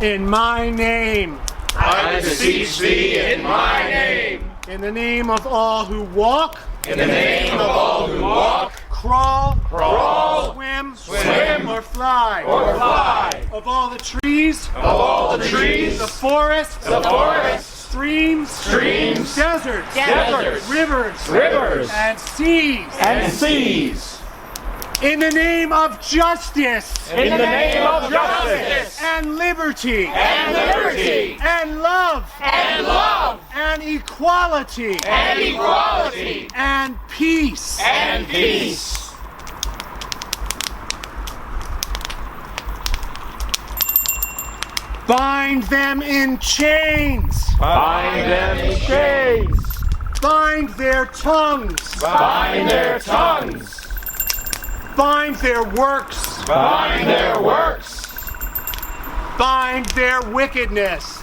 In my name. I beseech thee in my name. In the name of all who walk. In the name of all who walk. Crawl. Swim. Or fly. Of all the trees. The forests. Streams. Deserts. Rivers. And seas. In the name of justice. In the name of justice. And liberty. And love. And equality. And peace. Bind them in chains. Bind their tongues. Bind their works. Bind their wickedness.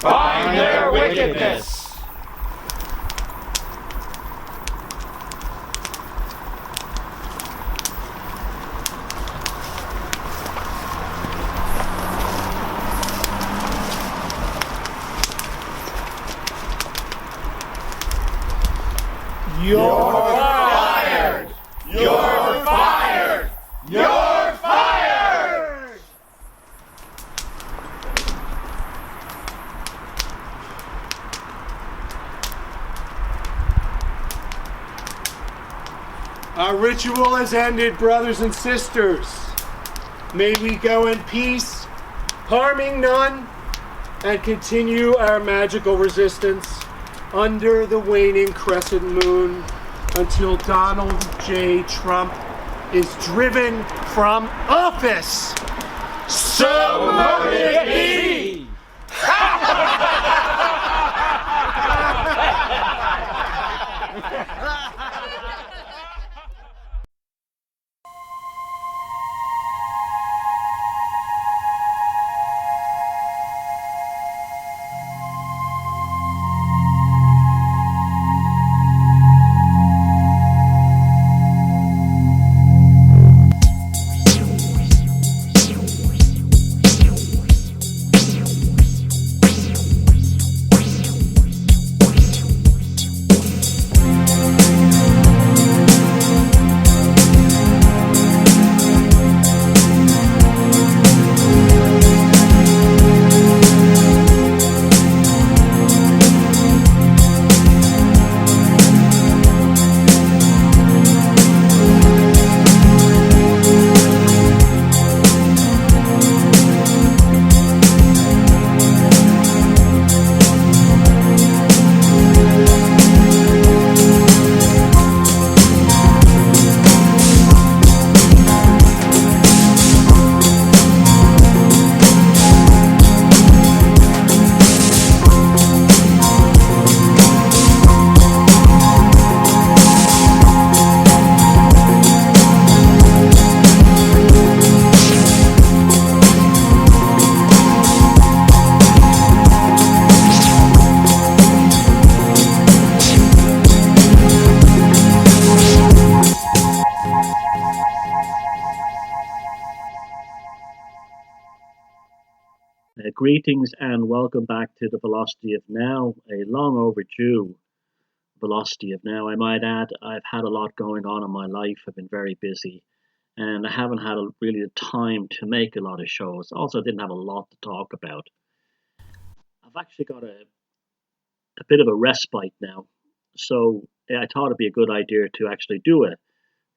You're fired! Our ritual has ended, brothers and sisters. May we go in peace, harming none, and continue our magical resistance under the waning crescent moon until Donald J. Trump is driven from office. So mote it be! Greetings and welcome back to the Velocity of Now, a long overdue Velocity of Now. I might add, I've had a lot going on in my life. I've been very busy and I haven't had really the time to make a lot of shows. Also, I didn't have a lot to talk about. I've actually got a bit of a respite now, so I thought it'd be a good idea to actually do a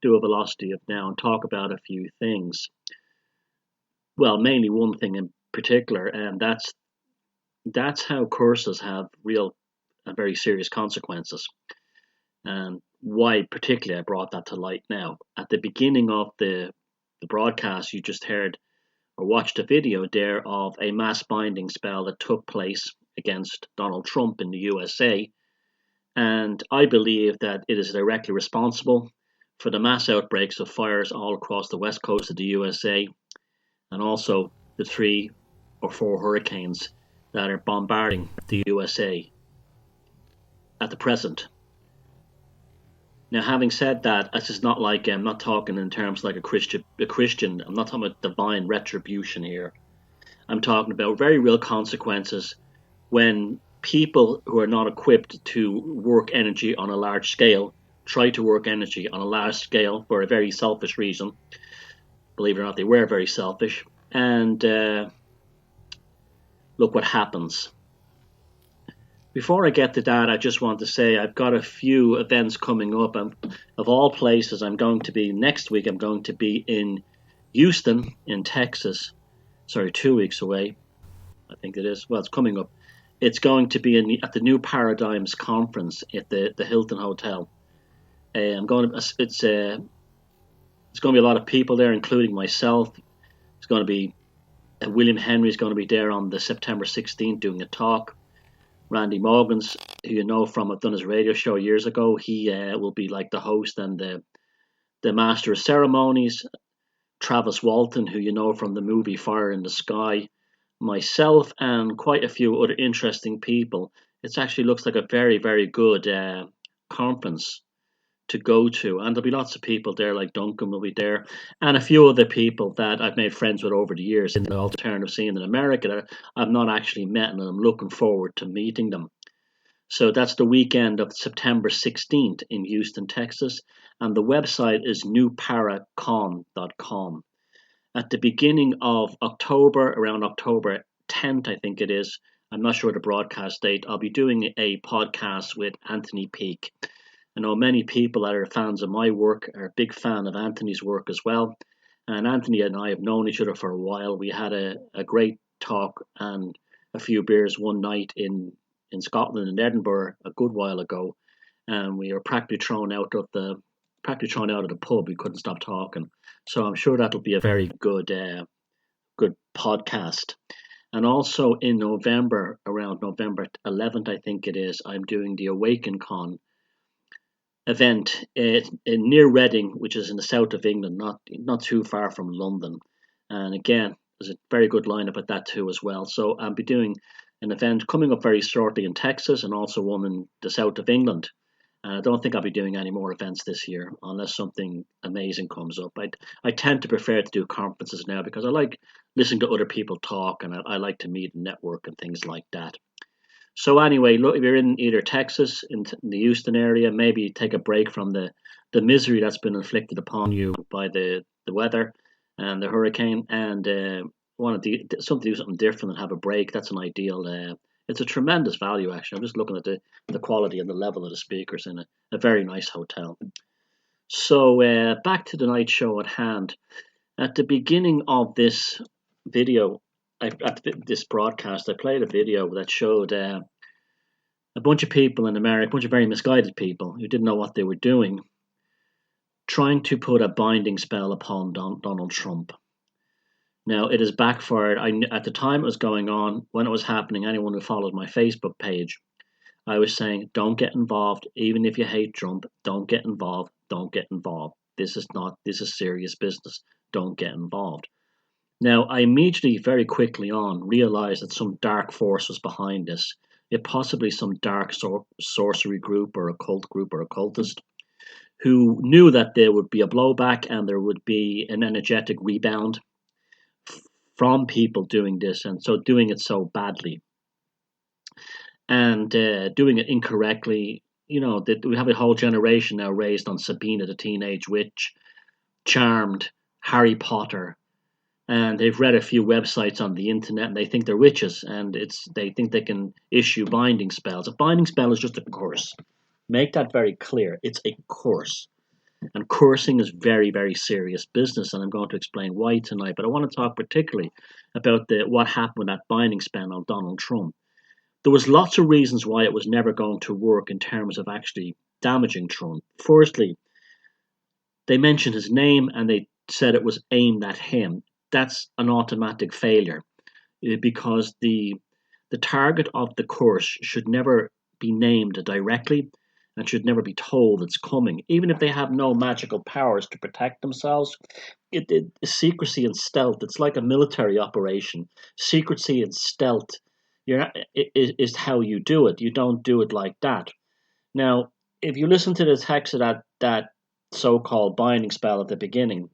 Velocity of Now and talk about a few things. Well, mainly one thing in particular, and that's how curses have real and very serious consequences, and why particularly I brought that to light now. At the beginning of the broadcast, you just heard or watched a video there of a mass binding spell that took place against Donald Trump in the USA, and I believe that it is directly responsible for the mass outbreaks of fires all across the west coast of the USA, and also the 3 or 4 hurricanes that are bombarding the USA at the present. Now, having said that, this is not like I'm not talking in terms like a Christian. I'm not talking about divine retribution here. I'm talking about very real consequences when people who are not equipped to work energy on a large scale try to work energy on a large scale for a very selfish reason. Believe it or not, they were very selfish. And look what happens. Before I get to that, I just want to say I've got a few events coming up. Of all places, I'm going to be next week. I'm going to be in Houston, in Texas. Sorry, 2 weeks away. I think it is. Well, it's coming up. It's going to be at the New Paradigms Conference at the Hilton Hotel. It's going to be a lot of people there, including myself. It's going to be William Henry is going to be there on the September 16th doing a talk. Randy Morgans, who you know from, I've done his radio show years ago, he will be like the host and the master of ceremonies. Travis Walton, who you know from the movie Fire in the Sky, myself, and quite a few other interesting people. It actually looks like a very, very good conference to go to, and there'll be lots of people there, like Duncan will be there, and a few other people that I've made friends with over the years in the alternative scene in America that I've not actually met, and I'm looking forward to meeting them. So that's the weekend of September 16th in Houston, Texas, and the website is newparacon.com. At the beginning of October, around October 10th, I think it is, I'm not sure the broadcast date, I'll be doing a podcast with Anthony Peake. I know many people that are fans of my work are a big fan of Anthony's work as well. And Anthony and I have known each other for a while. We had a great talk and a few beers one night in Scotland, in Edinburgh, a good while ago. And we were practically thrown out of the pub. We couldn't stop talking. So I'm sure that'll be a very good podcast. And also in November, around November 11th, I think it is, I'm doing the Awaken Con event near Reading, which is in the south of England, not too far from London. And again, there's a very good lineup at that too as well. So I'll be doing an event coming up very shortly in Texas and also one in the south of England. And I don't think I'll be doing any more events this year unless something amazing comes up. I tend to prefer to do conferences now because I like listening to other people talk, and I like to meet and network and things like that. So anyway, look, if you're in either Texas, in the Houston area, maybe take a break from the misery that's been inflicted upon you by the weather and the hurricane, and want to do something different and have a break. That's an ideal. It's a tremendous value, actually. I'm just looking at the quality and the level of the speakers in a very nice hotel. So back to the night show at hand. At the beginning of this video, this broadcast, I played a video that showed a bunch of people in America, a bunch of very misguided people who didn't know what they were doing, trying to put a binding spell upon Donald Trump. Now, it has backfired. At the time it was going on, when it was happening, anyone who followed my Facebook page, I was saying, don't get involved. Even if you hate Trump, don't get involved. Don't get involved. This is serious business. Don't get involved. Now, I immediately, very quickly on, realized that some dark force was behind this. It possibly some dark sorcery group or occult group or occultist who knew that there would be a blowback and there would be an energetic rebound from people doing this, and so doing it so badly and doing it incorrectly. You know, that we have a whole generation now raised on Sabina the Teenage Witch, Charmed, Harry Potter, and they've read a few websites on the internet and they think they're witches, and they think they can issue binding spells. A binding spell is just a curse. Make that very clear. It's a curse. And cursing is very, very serious business, and I'm going to explain why tonight. But I want to talk particularly about what happened with that binding spell on Donald Trump. There was lots of reasons why it was never going to work in terms of actually damaging Trump. Firstly, they mentioned his name and they said it was aimed at him. That's an automatic failure because the target of the curse should never be named directly and should never be told it's coming, even if they have no magical powers to protect themselves. Secrecy and stealth, it's like a military operation. Secrecy and stealth is how you do it. You don't do it like that. Now, if you listen to the text of that so-called binding spell at the beginning,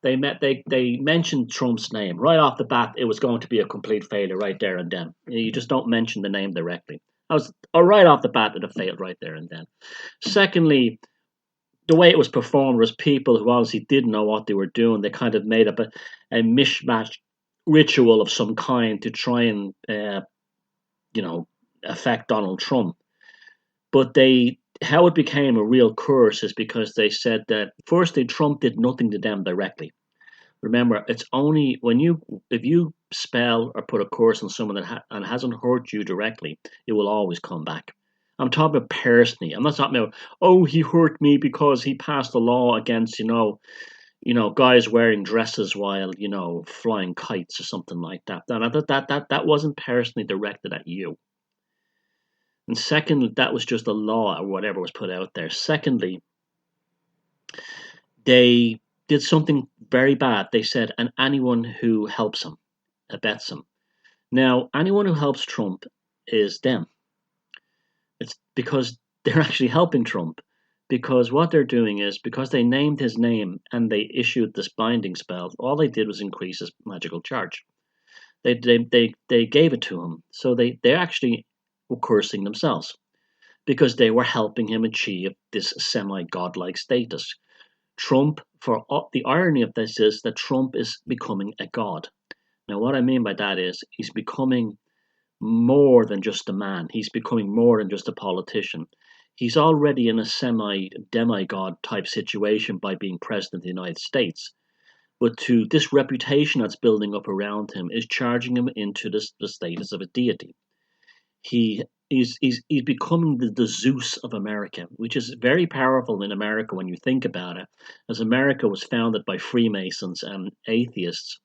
They mentioned Trump's name right off the bat. It was going to be a complete failure right there and then. You just don't mention the name directly. Right off the bat, it failed right there and then. Secondly, the way it was performed was people who obviously didn't know what they were doing. They kind of made up a mishmash ritual of some kind to try and affect Donald Trump. But how it became a real curse is because they said that firstly, Trump did nothing to them directly. Remember, it's only if you spell or put a curse on someone that hasn't hurt you directly, it will always come back. I'm talking about personally. I'm not talking about, oh, he hurt me because he passed a law against guys wearing dresses while flying kites or something like that. That wasn't personally directed at you. And second, that was just a law or whatever was put out there. Secondly, they did something very bad. They said, and anyone who helps him, abets him. Now, anyone who helps Trump is them. It's because they're actually helping Trump. Because what they're doing is, because they named his name and they issued this binding spell, all they did was increase his magical charge. They gave it to him. So they actually were cursing themselves because they were helping him achieve this semi-godlike status. Trump, the irony of this is that Trump is becoming a god. Now, what I mean by that is he's becoming more than just a man. He's becoming more than just a politician. He's already in a semi-demigod type situation by being president of the United States. But this reputation that's building up around him is charging him into the status of a deity. He's becoming the Zeus of America, which is very powerful in America when you think about it, as America was founded by Freemasons and atheists,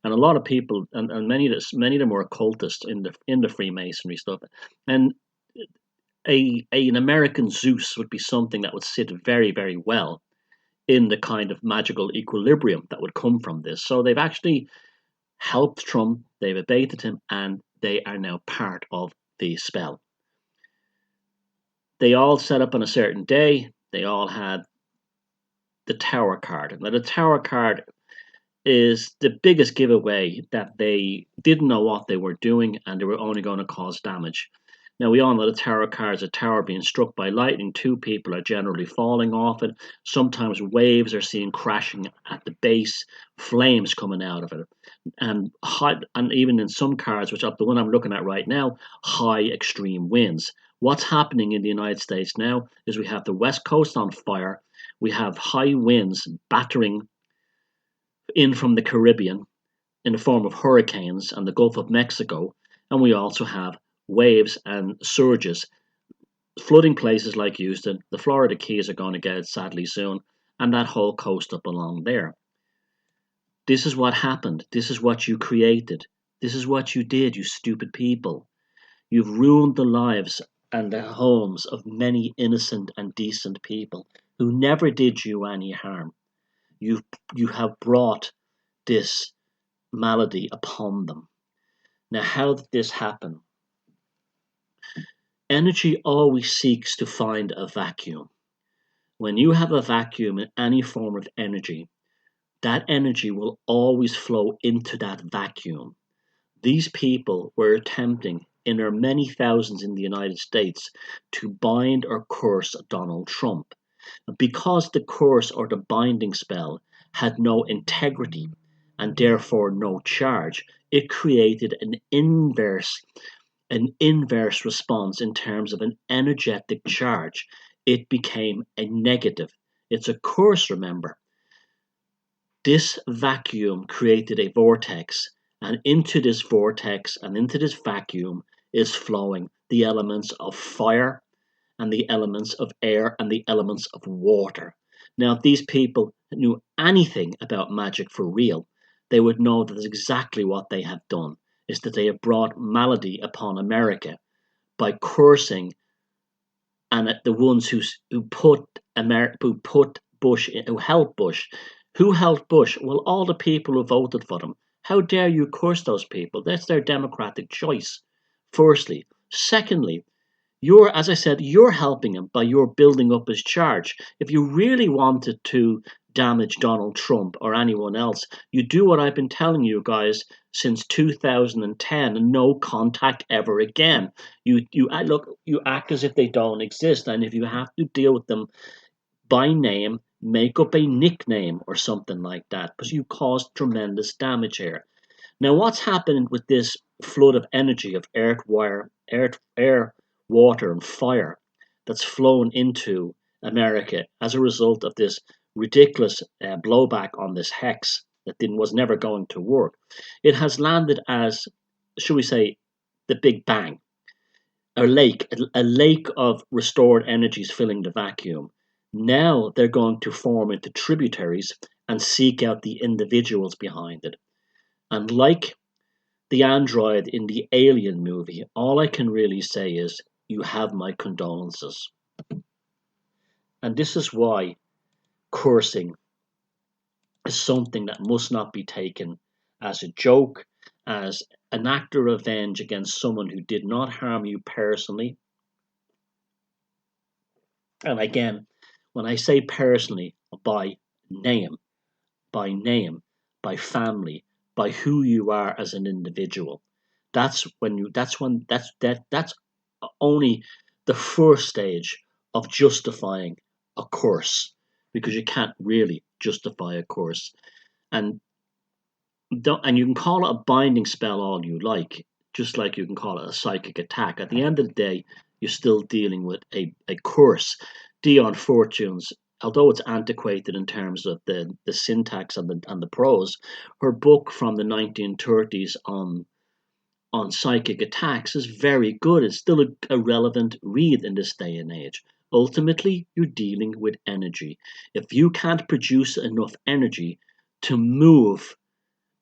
and a lot of people, and many of them were occultists in the Freemasonry stuff, and an American Zeus would be something that would sit very, very well in the kind of magical equilibrium that would come from this. So they've actually helped Trump, they've abated him, and they are now part of the spell. They all set up on a certain day. They all had the Tower card. Now, the Tower card is the biggest giveaway that they didn't know what they were doing and they were only going to cause damage. Now, we all know the Tower card is a tower being struck by lightning. Two people are generally falling off it. Sometimes waves are seen crashing at the base, flames coming out of it. And even in some cards, which the one I'm looking at right now, high extreme winds. What's happening in the United States now is we have the West Coast on fire. We have high winds battering in from the Caribbean in the form of hurricanes and the Gulf of Mexico. And we also have waves and surges flooding places like Houston. The Florida Keys are going to get it sadly soon, and that whole coast up along there. This is what happened. This is what you created. This is what you did, you stupid people. You've ruined the lives and the homes of many innocent and decent people who never did you any harm. You have brought this malady upon them. Now, how did this happen? Energy always seeks to find a vacuum. When you have a vacuum in any form of energy, that energy will always flow into that vacuum. These people were attempting, in their many thousands in the United States, to bind or curse Donald Trump. Because the curse or the binding spell had no integrity and therefore no charge, it created an inverse response in terms of an energetic charge. It became a negative. It's a curse, remember. This vacuum created a vortex, and into this vortex and into this vacuum is flowing the elements of fire and the elements of air and the elements of water. Now, if these people knew anything about magic for real, they would know that that's exactly what they have done, is that they have brought malady upon America by cursing and the ones who helped Bush. Who helped Bush? Well, all the people who voted for them. How dare you curse those people? That's their democratic choice, firstly. Secondly, as I said, you're helping him by your building up his charge. If you really wanted to damage Donald Trump or anyone else. You do what I've been telling you guys since 2010, and no contact ever again. You act as if they don't exist, and if you have to deal with them by name, make up a nickname or something like that, because you caused tremendous damage here. Now, what's happened with this flood of energy of air, water, and fire that's flown into America as a result of this ridiculous blowback on this hex that was never going to work? It has landed as, should we say, the Big Bang, a lake of restored energies filling the vacuum. Now they're going to form into tributaries and seek out the individuals behind it. And like the android in the Alien movie, all I can really say is, you have my condolences. And this is why cursing is something that must not be taken as a joke, as an act of revenge against someone who did not harm you personally. And again, when I say personally, by name, by family, by who you are as an individual. That's only the first stage of justifying a curse, because you can't really justify a curse. And you can call it a binding spell all you like, just like you can call it a psychic attack. At the end of the day, you're still dealing with a curse. Dion Fortune's, although it's antiquated in terms of the syntax and the prose, her book from the 1930s on psychic attacks is very good. It's still a relevant read in this day and age. Ultimately, you're dealing with energy. If you can't produce enough energy to move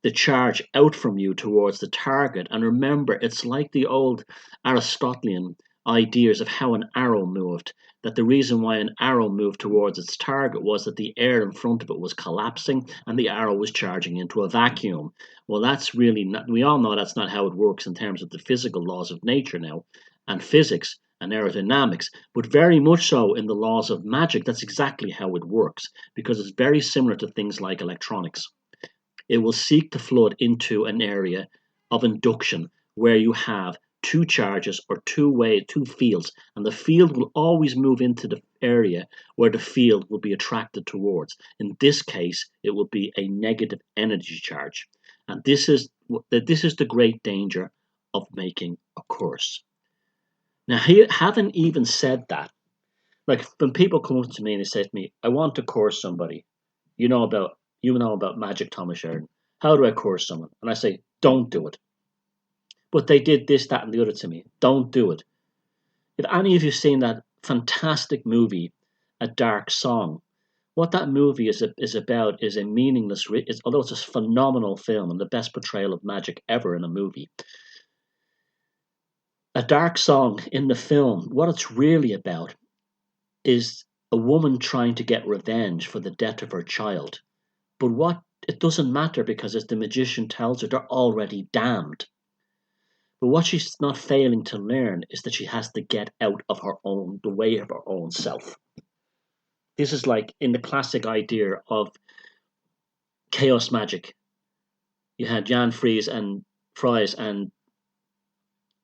the charge out from you towards the target, and remember, it's like the old Aristotelian ideas of how an arrow moved, that the reason why an arrow moved towards its target was that the air in front of it was collapsing and the arrow was charging into a vacuum. Well, that's really not, we all know that's not how it works in terms of the physical laws of nature now, and physics and aerodynamics, but very much so in the laws of magic. That's exactly how it works, because it's very similar to things like electronics. It will seek to flood into an area of induction where you have two charges or two fields, and the field will always move into the area where the field will be attracted towards. In this case, it will be a negative energy charge, and this is the great danger of making a curse. Now, having even said that, like when people come up to me and they say to me, "I want to curse somebody," you know about magic, Thomas Sheridan. How do I curse someone? And I say, don't do it. But they did this, that, and the other to me. Don't do it. If any of you have seen that fantastic movie, A Dark Song, what that movie is about is a meaningless, although it's a phenomenal film and the best portrayal of magic ever in a movie. A Dark Song in the film, what it's really about is a woman trying to get revenge for the death of her child. But it doesn't matter, because as the magician tells her, they're already damned. But what she's not failing to learn is that she has to get out of the way of her own self. This is like in the classic idea of chaos magic. You had Jan Fries and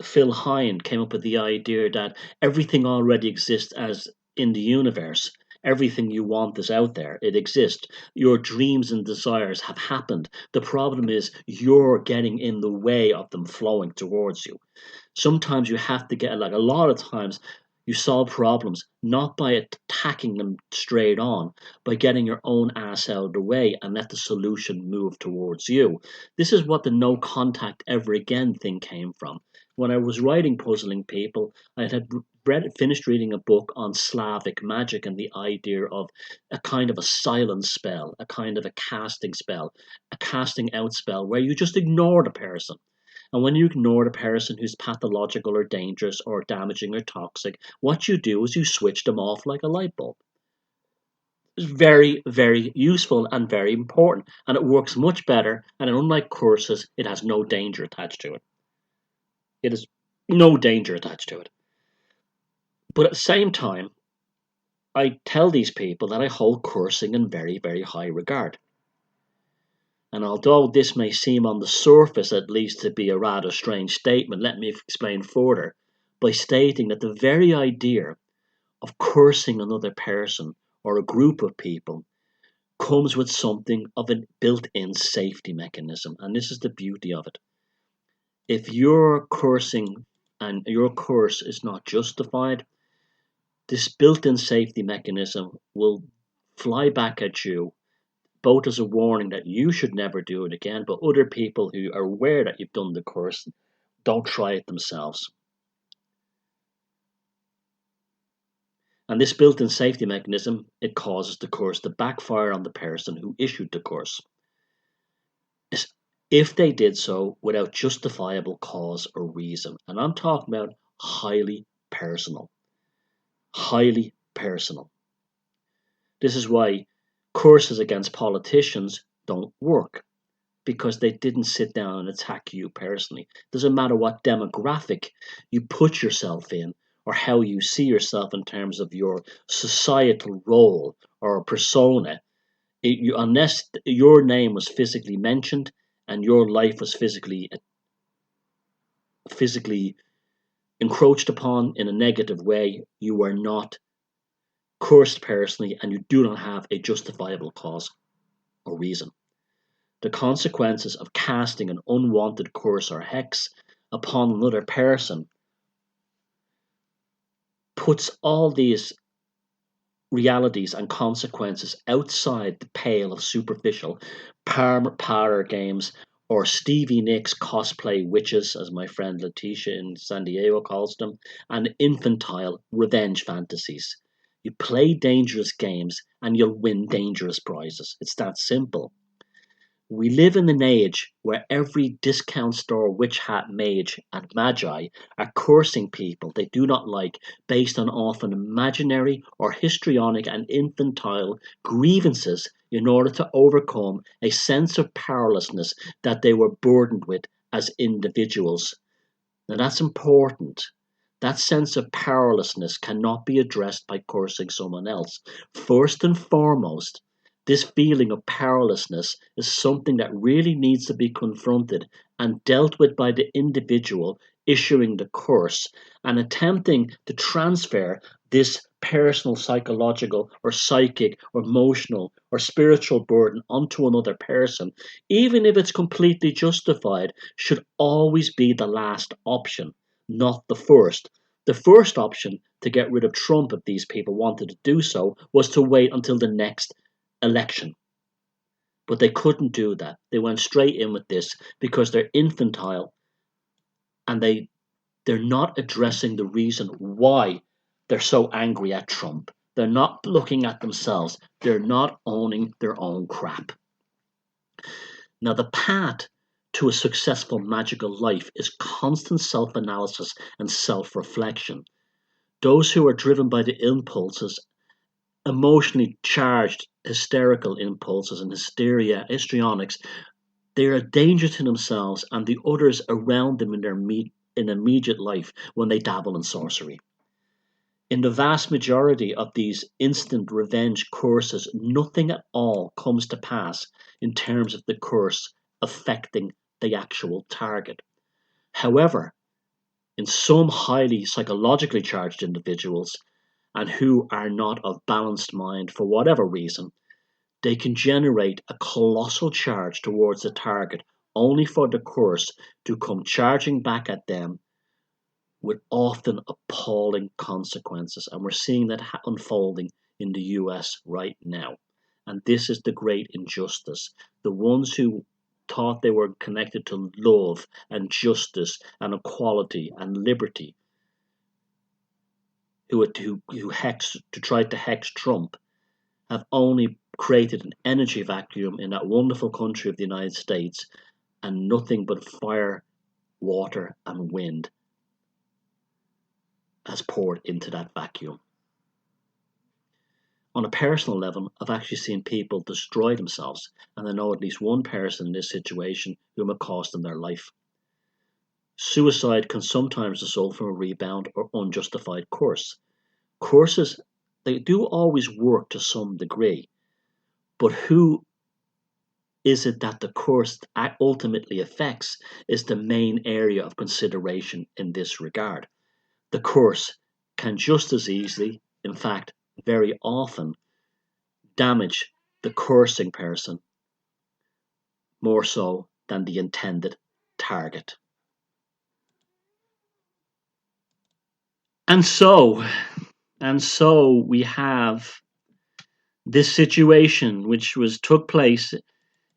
Phil Hine came up with the idea that everything already exists as in the universe. Everything you want is out there. It exists. Your dreams and desires have happened. The problem is you're getting in the way of them flowing towards you. Sometimes you have to a lot of times you solve problems not by attacking them straight on, by getting your own ass out of the way and let the solution move towards you. This is what the no contact ever again thing came from. When I was writing Puzzling People, I had finished reading a book on Slavic magic and the idea of a kind of a silence spell, a kind of a casting spell, a casting out spell where you just ignore the person. And when you ignore the person who's pathological or dangerous or damaging or toxic, what you do is you switch them off like a light bulb. It's very, very useful and very important, and it works much better, and unlike curses, it has no danger attached to it. It is no danger attached to it. But at the same time, I tell these people that I hold cursing in very, very high regard. And although this may seem on the surface at least to be a rather strange statement, let me explain further by stating that the very idea of cursing another person or a group of people comes with something of a built-in safety mechanism. And this is the beauty of it. If you're cursing and your curse is not justified, this built-in safety mechanism will fly back at you, both as a warning that you should never do it again, but other people who are aware that you've done the curse don't try it themselves. And this built-in safety mechanism, it causes the curse to backfire on the person who issued the curse, if they did so without justifiable cause or reason. And I'm talking about highly personal. Highly personal. This is why curses against politicians don't work, because they didn't sit down and attack you personally. Doesn't matter what demographic you put yourself in or how you see yourself in terms of your societal role or persona. Unless your name was physically mentioned and your life was physically encroached upon in a negative way, you are not cursed personally, and you do not have a justifiable cause or reason. The consequences of casting an unwanted curse or hex upon another person puts all these realities and consequences outside the pale of superficial parlor games or Stevie Nicks cosplay witches, as my friend Letitia in San Diego calls them, and infantile revenge fantasies. You play dangerous games and you'll win dangerous prizes. It's that simple. We live in an age where every discount store witch hat mage and magi are cursing people they do not like based on often imaginary or histrionic and infantile grievances in order to overcome a sense of powerlessness that they were burdened with as individuals. Now that's important. That sense of powerlessness cannot be addressed by cursing someone else. First and foremost, this feeling of powerlessness is something that really needs to be confronted and dealt with by the individual issuing the curse and attempting to transfer this personal, psychological, or psychic, or emotional, or spiritual burden onto another person, even if it's completely justified, should always be the last option, not the first. The first option to get rid of Trump, if these people wanted to do so, was to wait until the next election. But they couldn't do that. They went straight in with this because they're infantile and they're not addressing the reason why they're so angry at Trump. They're not looking at themselves. They're not owning their own crap. Now, the path to a successful magical life is constant self-analysis and self-reflection. Those who are driven by the impulses, emotionally charged hysterical impulses and histrionics, they are a danger to themselves and the others around them in their immediate life when they dabble in sorcery. In the vast majority of these instant revenge curses, nothing at all comes to pass in terms of the curse affecting the actual target. However, in some highly psychologically charged individuals, and who are not of balanced mind for whatever reason, they can generate a colossal charge towards the target only for the curse to come charging back at them with often appalling consequences. And we're seeing that unfolding in the US right now. And this is the great injustice. The ones who thought they were connected to love and justice and equality and liberty, who tried to hex Trump, have only created an energy vacuum in that wonderful country of the United States, and nothing but fire, water, and wind has poured into that vacuum. On a personal level, I've actually seen people destroy themselves, and I know at least one person in this situation whom it cost them their life. Suicide can sometimes result from a rebound or unjustified curse. Curses they do always work to some degree, but who is it that the course ultimately affects is the main area of consideration in this regard. The course can just as easily, in fact, very often, damage the cursing person more so than the intended target. And so we have this situation which took place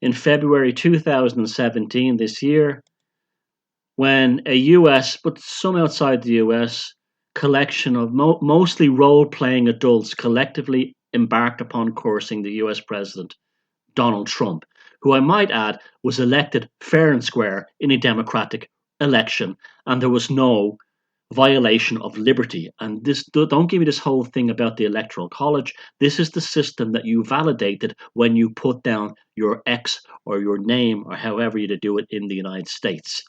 in February 2017 this year, when a US, but some outside the US, collection of mostly role-playing adults collectively embarked upon coursing the US President Donald Trump, who I might add was elected fair and square in a democratic election, and there was no violation of liberty. And this, don't give me this whole thing about the Electoral College. This is the system that you validated when you put down your X or your name or however you do it in the United States.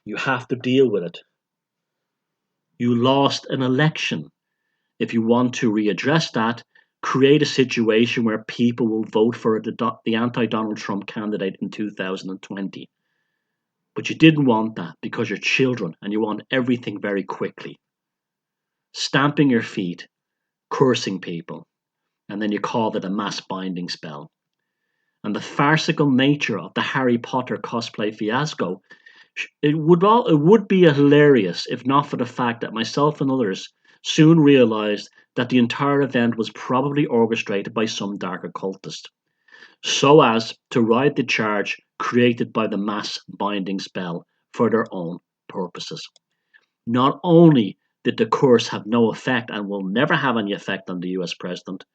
You have to deal with it. You lost an election. If you want to readdress that, create a situation where people will vote for the anti-Donald Trump candidate in 2020. But you didn't want that because you're children and you want everything very quickly. Stamping your feet, cursing people, and then you call it a mass binding spell. And the farcical nature of the Harry Potter cosplay fiasco, it would be hilarious if not for the fact that myself and others soon realized that the entire event was probably orchestrated by some dark occultist, so as to ride the charge created by the mass binding spell for their own purposes. Not only did the curse have no effect and will never have any effect on the US president,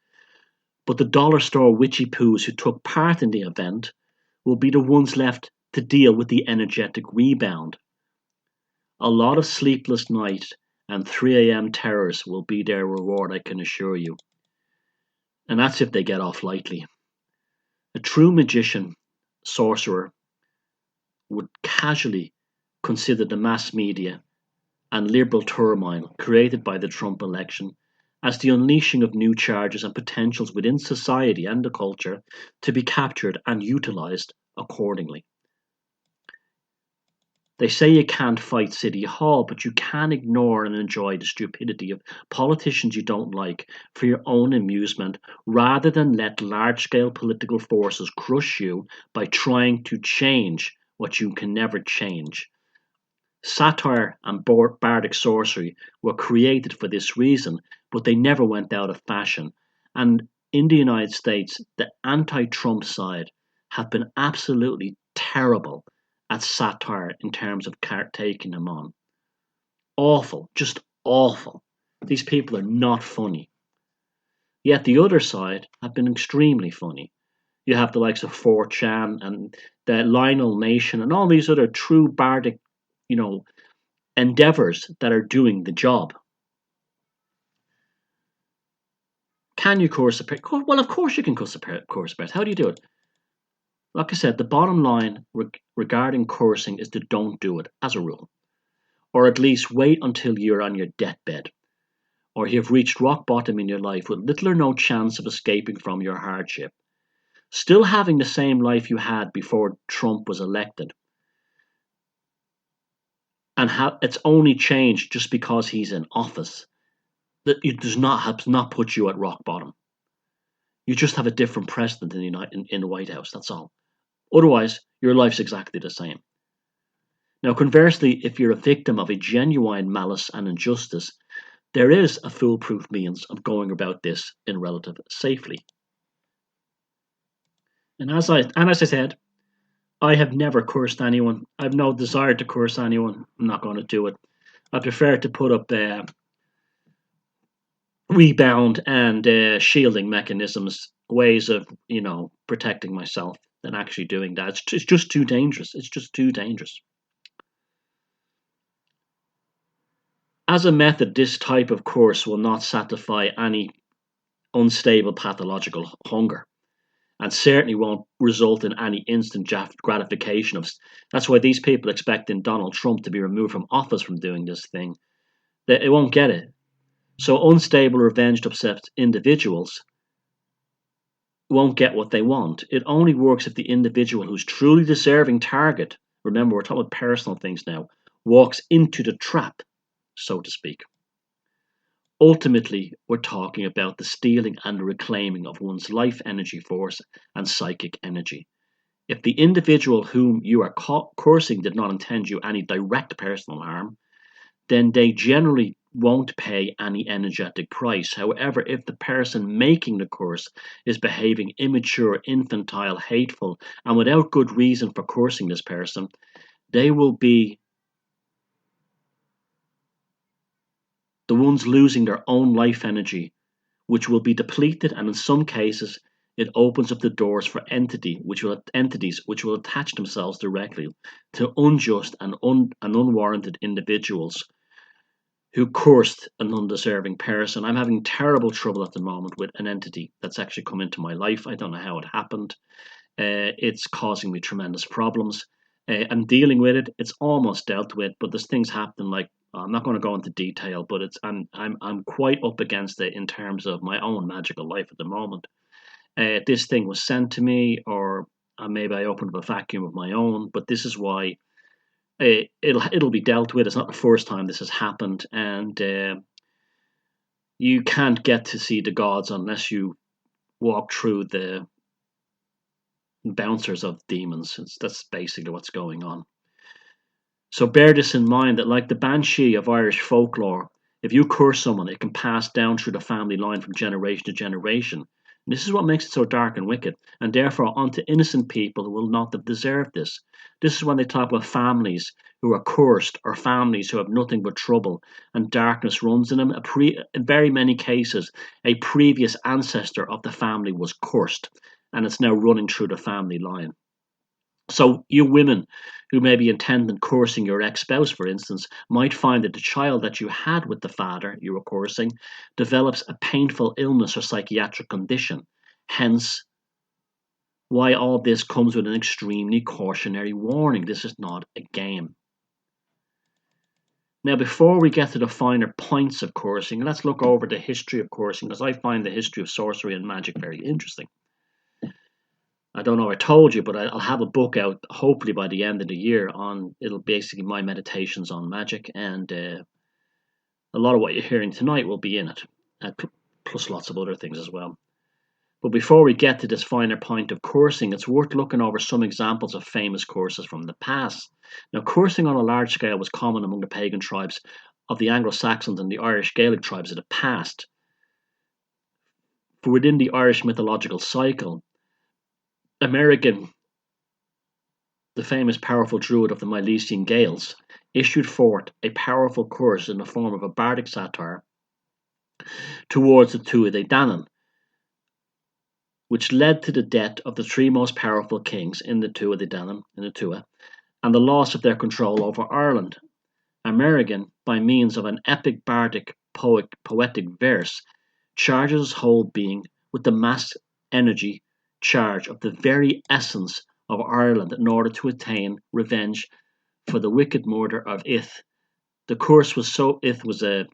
but the dollar store witchy poos who took part in the event will be the ones left to deal with the energetic rebound. A lot of sleepless nights and 3 a.m. terrors will be their reward, I can assure you. And that's if they get off lightly. A true magician, sorcerer, would casually consider the mass media and liberal turmoil created by the Trump election as the unleashing of new charges and potentials within society and the culture to be captured and utilized accordingly. They say you can't fight City Hall, but you can ignore and enjoy the stupidity of politicians you don't like for your own amusement, rather than let large-scale political forces crush you by trying to change what you can never change. Satire and bardic sorcery were created for this reason, but they never went out of fashion. And in the United States, the anti-Trump side have been absolutely terrible at satire in terms of taking them on. Awful, just awful. These people are not funny. Yet the other side have been extremely funny. You have the likes of 4chan and the Lionel Nation and all these other true bardic, endeavors that are doing the job. Can you curse a person? Well, of course you can curse a person. How do you do it? Like I said, the bottom line regarding cursing is to don't do it, as a rule. Or at least wait until you're on your deathbed, or you've reached rock bottom in your life with little or no chance of escaping from your hardship. Still having the same life you had before Trump was elected. And it's only changed just because he's in office. That it does not put you at rock bottom. You just have a different president in the White House, that's all. Otherwise, your life's exactly the same. Now, conversely, if you're a victim of a genuine malice and injustice, there is a foolproof means of going about this in relative safely. And as I said, I have never cursed anyone. I have no desire to curse anyone. I'm not going to do it. I prefer to put up rebound and shielding mechanisms, ways of, protecting myself than actually doing that. It's just too dangerous. It's just too dangerous. As a method, this type of curse will not satisfy any unstable pathological hunger, and certainly won't result in any instant gratification. That's why these people expecting Donald Trump to be removed from office from doing this thing. They won't get it. So unstable, revenged, obsessed individuals won't get what they want. It only works if the individual who's truly deserving target, remember we're talking about personal things now, walks into the trap, so to speak. Ultimately, we're talking about the stealing and reclaiming of one's life energy force and psychic energy. If the individual whom you are cursing did not intend you any direct personal harm, then they generally won't pay any energetic price. However, if the person making the curse is behaving immature, infantile, hateful, and without good reason for cursing this person, they will be the ones losing their own life energy, which will be depleted, and in some cases, it opens up the doors for entities which will attach themselves directly to unjust and unwarranted individuals who cursed an undeserving person. I'm having terrible trouble at the moment with an entity that's actually come into my life. I don't know how it happened. It's causing me tremendous problems. I'm dealing with it. It's almost dealt with, but there's things happening. Like, I'm not going to go into detail, but I'm quite up against it in terms of my own magical life at the moment. This thing was sent to me, or maybe I opened up a vacuum of my own. But this is why it'll be dealt with. It's not the first time this has happened, and you can't get to see the gods unless you walk through the bouncers of demons. That's basically what's going on. So bear this in mind, that like the banshee of Irish folklore, if you curse someone, it can pass down through the family line from generation to generation. And this is what makes it so dark and wicked, and therefore onto innocent people who will not have deserved this. This is when they talk about families who are cursed, or families who have nothing but trouble, and darkness runs in them. In very many cases, a previous ancestor of the family was cursed, and it's now running through the family line. So you women who may be intending cursing your ex-spouse, for instance, might find that the child that you had with the father you were cursing develops a painful illness or psychiatric condition. Hence, why all this comes with an extremely cautionary warning. This is not a game. Now, before we get to the finer points of cursing, let's look over the history of cursing, because I find the history of sorcery and magic very interesting. I don't know if I told you, but I'll have a book out hopefully by the end of the year on, it'll basically my meditations on magic, and a lot of what you're hearing tonight will be in it, plus lots of other things as well. But before we get to this finer point of cursing, it's worth looking over some examples of famous curses from the past. Now, cursing on a large scale was common among the pagan tribes of the Anglo-Saxons and the Irish Gaelic tribes of the past. For within the Irish mythological cycle, American, the famous powerful druid of the Milesian Gaels, issued forth a powerful curse in the form of a bardic satire towards the Tuatha Danann, which led to the death of the three most powerful kings in the Tuatha Danann, and the loss of their control over Ireland. American, by means of an epic bardic poetic verse, charges his whole being with the mass energy charge of the very essence of Ireland in order to attain revenge for the wicked murder of Ith. The curse was so Ith was a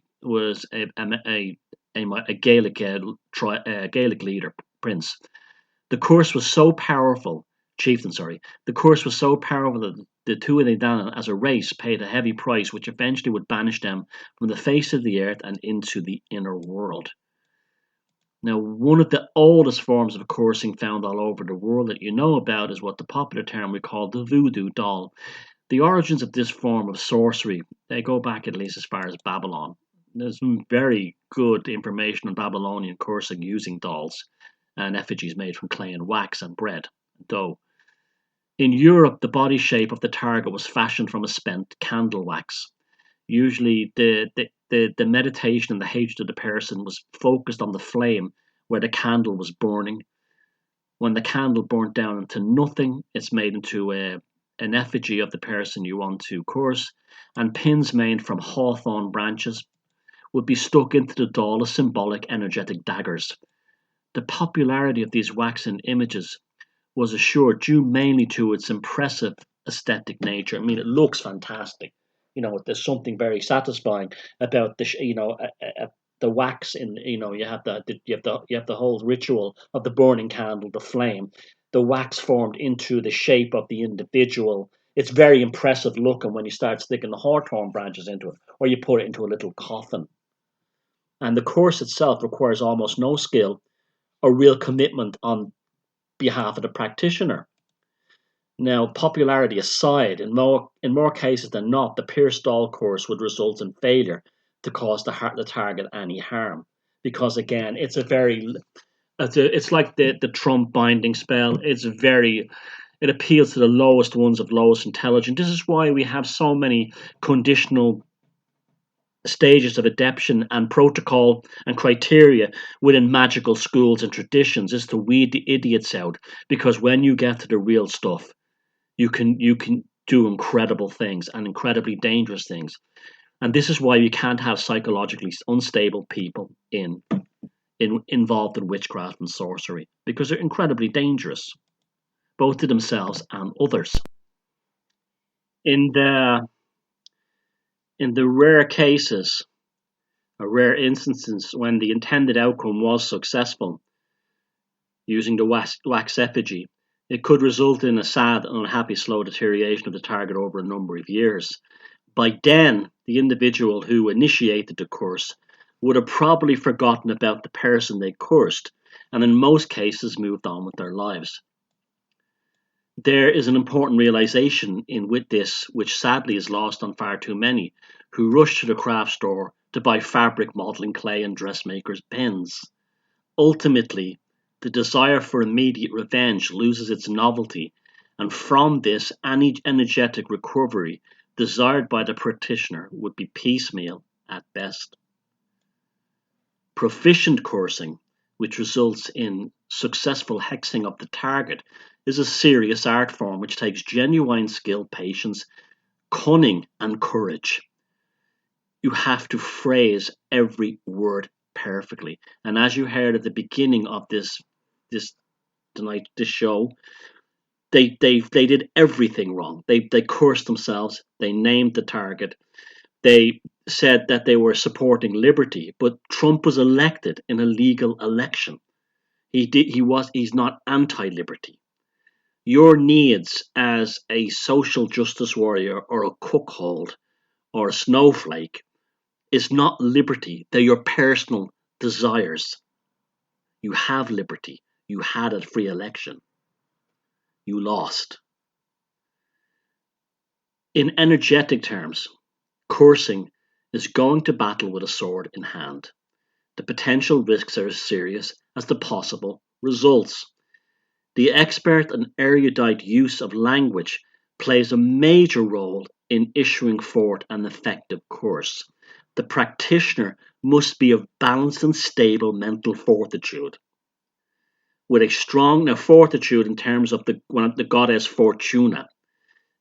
Gaelic Gaelic leader prince. The curse was so powerful, chieftain. The curse was so powerful that the Tuatha Danann, as a race, paid a heavy price, which eventually would banish them from the face of the earth and into the inner world. Now, one of the oldest forms of cursing found all over the world that you know about is what the popular term we call the voodoo doll. The origins of this form of sorcery, they go back at least as far as Babylon. There's some very good information on Babylonian cursing using dolls and effigies made from clay and wax and bread and dough. In Europe, the body shape of the target was fashioned from a spent candle wax. Usually the meditation and the hatred of the person was focused on the flame where the candle was burning. When the candle burnt down into nothing, it's made into an effigy of the person you want to curse, and pins made from hawthorn branches would be stuck into the doll as symbolic energetic daggers. The popularity of these waxen images was assured due mainly to its impressive aesthetic nature. I mean, it looks fantastic. There's something very satisfying about the wax in, you have the whole ritual of the burning candle, the flame, the wax formed into the shape of the individual. It's very impressive looking when you start sticking the hawthorn branches into it, or you put it into a little coffin. And the course itself requires almost no skill or real commitment on behalf of the practitioner. Now, popularity aside, in more cases than not, the Pierce Dahl course would result in failure to cause the target any harm, because again, it's like the Trump binding spell. It appeals to the lowest ones of lowest intelligence. This is why we have so many conditional stages of adaptation and protocol and criteria within magical schools and traditions, is to weed the idiots out, because when you get to the real stuff, you can do incredible things and incredibly dangerous things. And this is why you can't have psychologically unstable people involved in witchcraft and sorcery, because they're incredibly dangerous, both to themselves and others. In the rare cases, or rare instances, when the intended outcome was successful, using the wax effigy, it could result in a sad and unhappy slow deterioration of the target over a number of years. By then, the individual who initiated the curse would have probably forgotten about the person they cursed, and in most cases moved on with their lives. There is an important realization with this, which sadly is lost on far too many, who rush to the craft store to buy fabric, modeling clay, and dressmakers' pens. Ultimately, the desire for immediate revenge loses its novelty, and from this, any energetic recovery desired by the practitioner would be piecemeal at best. Proficient cursing, which results in successful hexing of the target, is a serious art form which takes genuine skill, patience, cunning, and courage. You have to phrase every word perfectly. And as you heard at the beginning of this show, they did everything wrong. They cursed themselves. They named the target. They said that they were supporting liberty, but Trump was elected in a legal election. He's not anti-liberty. Your needs as a social justice warrior or a cuckold or a snowflake is not liberty. They're your personal desires. You have liberty. You had a free election. You lost. In energetic terms, cursing is going to battle with a sword in hand. The potential risks are as serious as the possible results. The expert and erudite use of language plays a major role in issuing forth an effective curse. The practitioner must be of balanced and stable mental fortitude, with a strong fortitude in terms of the goddess Fortuna,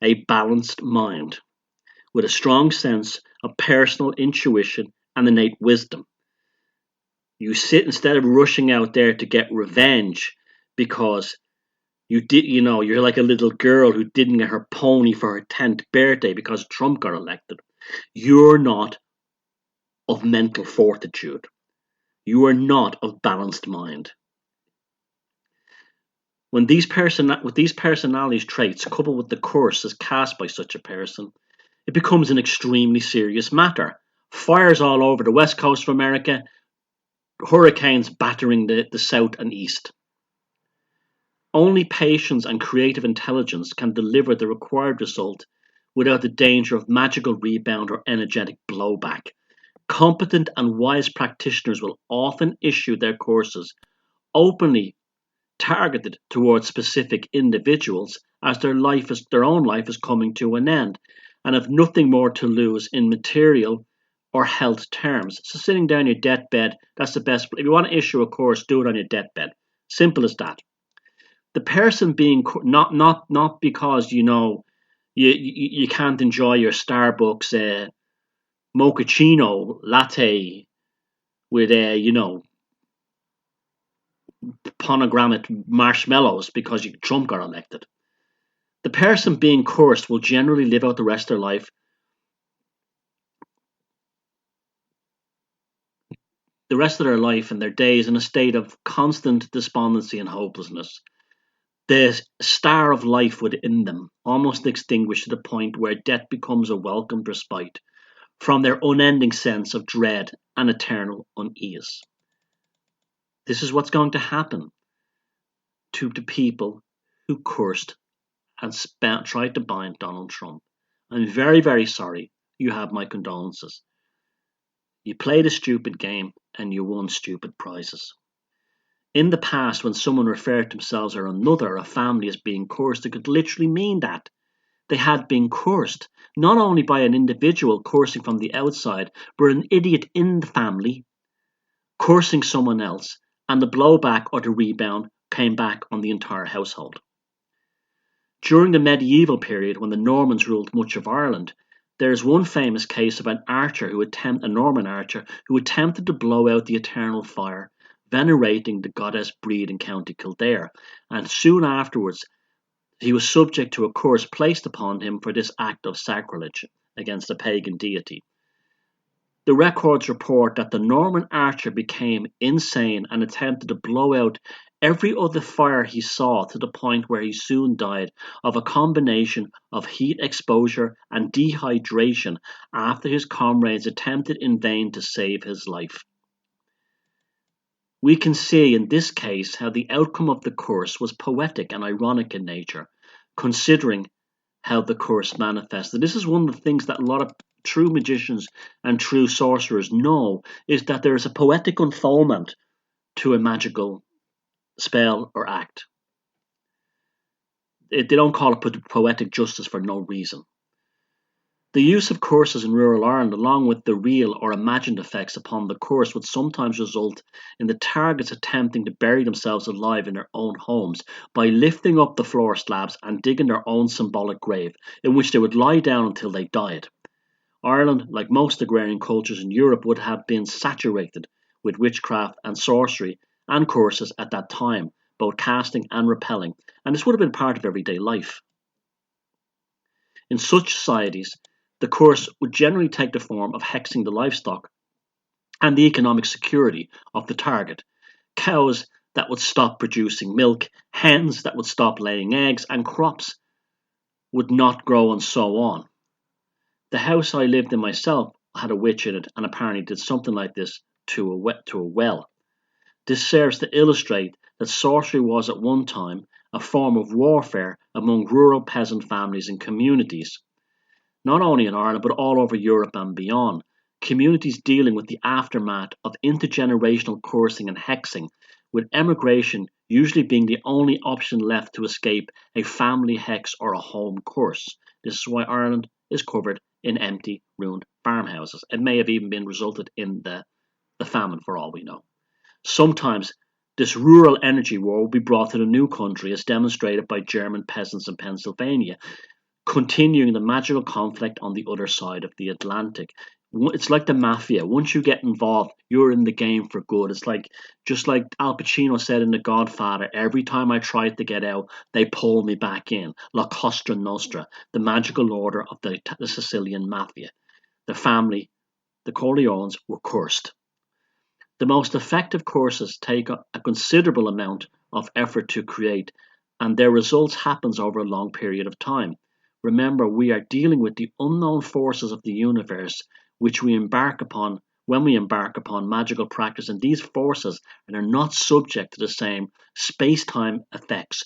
a balanced mind, with a strong sense of personal intuition and innate wisdom. You sit instead of rushing out there to get revenge because you're like a little girl who didn't get her pony for her 10th birthday because Trump got elected. You're not of mental fortitude. You are not of balanced mind. With these personality traits coupled with the curse as cast by such a person, it becomes an extremely serious matter. Fires all over the west coast of America, hurricanes battering the south and east. Only patience and creative intelligence can deliver the required result without the danger of magical rebound or energetic blowback. Competent and wise practitioners will often issue their courses openly targeted towards specific individuals as their own life is coming to an end and have nothing more to lose in material or health terms. So sitting down your deathbed, that's the best. If you want to issue a course, do it on your deathbed. Simple as that. The person being not because you can't enjoy your Starbucks mochaccino latte with pomegranate marshmallows because Trump got elected. The person being cursed will generally live out the rest of their life the rest of their life and their days in a state of constant despondency and hopelessness. The star of life within them almost extinguished to the point where death becomes a welcomed respite from their unending sense of dread and eternal unease. This is what's going to happen to the people who cursed and tried to bind Donald Trump. I'm very, very sorry. You have my condolences. You played a stupid game and you won stupid prizes. In the past, when someone referred to themselves or another, a family, as being cursed, it could literally mean that they had been cursed, not only by an individual cursing from the outside, but an idiot in the family cursing someone else, and the blowback or the rebound came back on the entire household. During the medieval period, when the Normans ruled much of Ireland, there is one famous case of a Norman archer who attempted to blow out the eternal fire, venerating the goddess Breed in County Kildare, and soon afterwards he was subject to a curse placed upon him for this act of sacrilege against a pagan deity. The records report that the Norman archer became insane and attempted to blow out every other fire he saw, to the point where he soon died of a combination of heat exposure and dehydration after his comrades attempted in vain to save his life. We can see in this case how the outcome of the curse was poetic and ironic in nature, considering how the curse manifested. This is one of the things that a lot of true magicians and true sorcerers know, is that there is a poetic unfoldment to a magical spell or act. They don't call it poetic justice for no reason. The use of curses in rural Ireland, along with the real or imagined effects upon the curse, would sometimes result in the targets attempting to bury themselves alive in their own homes by lifting up the floor slabs and digging their own symbolic grave, in which they would lie down until they died. Ireland, like most agrarian cultures in Europe, would have been saturated with witchcraft and sorcery and curses at that time, both casting and repelling, and this would have been part of everyday life. In such societies, the curse would generally take the form of hexing the livestock and the economic security of the target. Cows that would stop producing milk, hens that would stop laying eggs, and crops would not grow, and so on. The house I lived in myself had a witch in it, and apparently did something like this to a well. This serves to illustrate that sorcery was at one time a form of warfare among rural peasant families and communities. Not only in Ireland, but all over Europe and beyond, communities dealing with the aftermath of intergenerational cursing and hexing, with emigration usually being the only option left to escape a family hex or a home curse. This is why Ireland is covered in empty, ruined farmhouses. It may have even been resulted in the famine, for all we know. Sometimes this rural energy war will be brought to the new country, as demonstrated by German peasants in Pennsylvania, continuing the magical conflict on the other side of the Atlantic. It's like the mafia. Once you get involved, you're in the game for good. It's like, just like Al Pacino said in The Godfather, every time I tried to get out, they pulled me back in. La Cosa Nostra, the magical order of the Sicilian mafia. The family, the Corleones, were cursed. The most effective curses take a considerable amount of effort to create, and their results happens over a long period of time. Remember, we are dealing with the unknown forces of the universe, which we embark upon when we embark upon magical practice, and these forces are not subject to the same space-time effects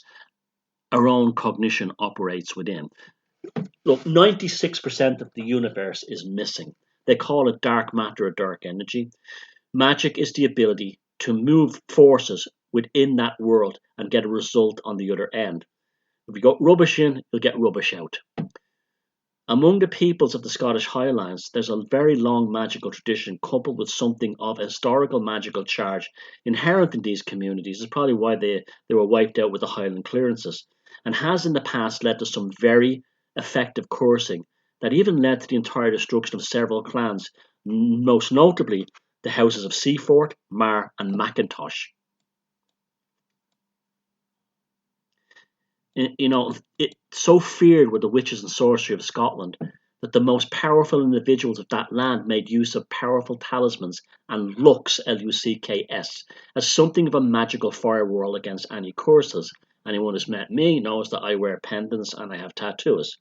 our own cognition operates within. Look, 96% of the universe is missing. They call it dark matter or dark energy. Magic is the ability to move forces within that world and get a result on the other end. If you got rubbish in, you'll get rubbish out. Among the peoples of the Scottish Highlands, there's a very long magical tradition coupled with something of a historical magical charge inherent in these communities. It's probably why they were wiped out with the Highland clearances, and has in the past led to some very effective cursing that even led to the entire destruction of several clans, most notably the houses of Seafort, Mar and Macintosh. You know, it so feared were the witches and sorcery of Scotland that the most powerful individuals of that land made use of powerful talismans and lux, L-U-C-K-S, as something of a magical firewall against any curses. Anyone who's met me knows that I wear pendants and I have tattoos.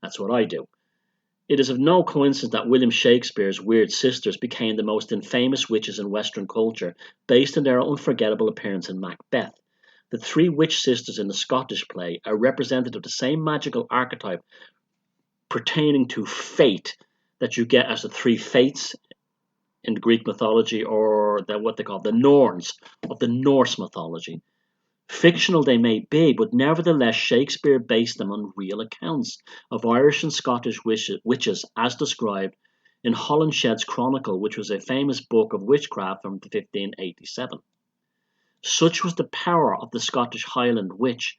That's what I do. It is of no coincidence that William Shakespeare's weird sisters became the most infamous witches in Western culture, based on their unforgettable appearance in Macbeth. The three witch sisters in the Scottish play are representative of the same magical archetype pertaining to fate that you get as the three fates in Greek mythology, or what they call the Norns of the Norse mythology. Fictional they may be, but nevertheless Shakespeare based them on real accounts of Irish and Scottish witches as described in Holinshed's Chronicle, which was a famous book of witchcraft from 1587. Such was the power of the Scottish Highland witch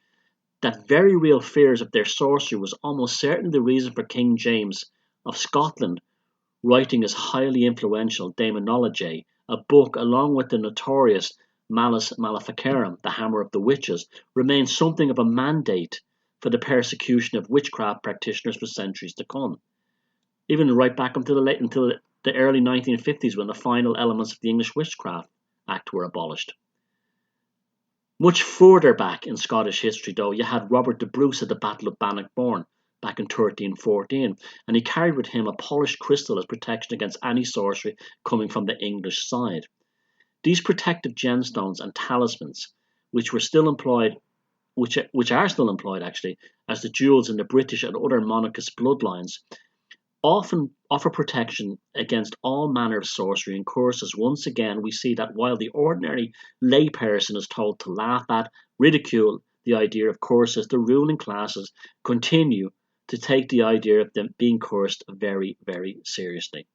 that very real fears of their sorcery was almost certainly the reason for King James of Scotland writing his highly influential Demonology, a book along with the notorious Malus Maleficarum, the Hammer of the Witches, remained something of a mandate for the persecution of witchcraft practitioners for centuries to come. Even right back until the early 1950s, when the final elements of the English Witchcraft Act were abolished. Much further back in Scottish history, though, you had Robert de Bruce at the Battle of Bannockburn back in 1314, and he carried with him a polished crystal as protection against any sorcery coming from the English side. These protective gemstones and talismans, which are still employed actually, as the jewels in the British and other monarchist bloodlines, often offer protection against all manner of sorcery and curses. Once again, we see that while the ordinary layperson is told to laugh at, ridicule the idea of curses, the ruling classes continue to take the idea of them being cursed very, very seriously.